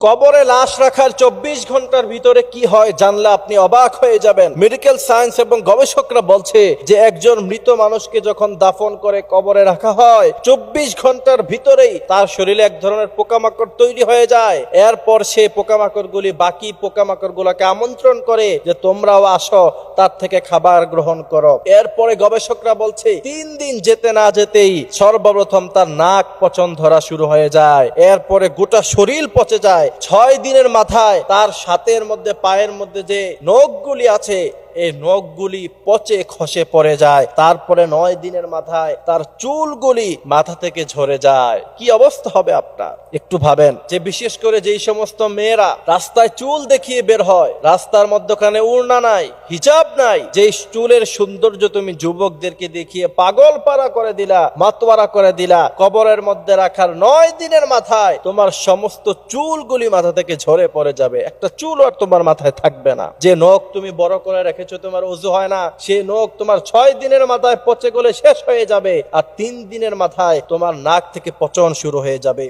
কবরে লাশ রাখার 24 ঘন্টার ভিতরে কি হয় জানলে আপনি অবাক হয়ে যাবেন। মেডিকেল সায়েন্স এবং গবেষকরা বলছে যে একজন মৃত মানুষকে যখন দাফন করে কবরে রাখা হয় 24 ঘন্টার ভিতরেই তার শরীরে এক ধরনের পোকামাকড় তৈরি হয়ে যায়। এরপর সে পোকামাকড়গুলি বাকি পোকামাকড়গুলোকে আমন্ত্রণ করে যে তোমরাও আসো, তার থেকে খাবার গ্রহণ করো। এরপরে গবেষকরা বলছে 3 দিন যেতে না যেতেই সর্বপ্রথম তার নাক পচন ধরা শুরু হয়ে যায়, এরপরে গোটা শরীর পচে যায়। 6 দিনের মাথায় তার হাতের মধ্যে পায়ের মধ্যে যে নখগুলি আছে এই নখগুলি পচে খসে পড়ে যায়। তারপরে 9 দিনের মাথায় তার চুলগুলি মাথা থেকে ঝরে যায়। কি অবস্থা হবে আপনার একটু ভাবেন। যে বিশেষ করে যেই সমস্ত মেয়েরা রাস্তায় চুল দেখিয়ে বের হয়, রাস্তার মধ্যখানে উড়না নাই, হিজাব নাই, যেই চুলের সৌন্দর্য তুমি যুবকদেরকে দেখিয়ে পাগল পারা করে দিলা, মাতোয়ারা করে দিলা, কবরের মধ্যে রাখার 9 দিনের মাথায় তোমার সমস্ত চুলগুলি মাথা থেকে ঝরে পড়ে যাবে, একটা চুল আর তোমার মাথায় থাকবে না। যে নখ তুমি বড় করে রেখেছো, তোমার ওযু হয় না, সেই নখ তোমার 6 দিনের মাথায় পচে গলে শেষ হয়ে যাবে, আর 3 দিনের মাথায় তোমার নাক থেকে পচন শুরু হয়ে যাবে।